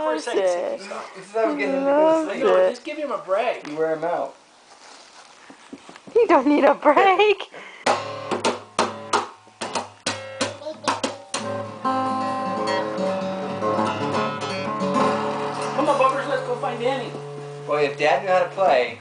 for a second. See if you stop. This is how we get him to go to sleep. No, just give him a break. You wear him out. You don't need a break. Come on, Buggers, let's go find Danny. Well, if Dad knew how to play,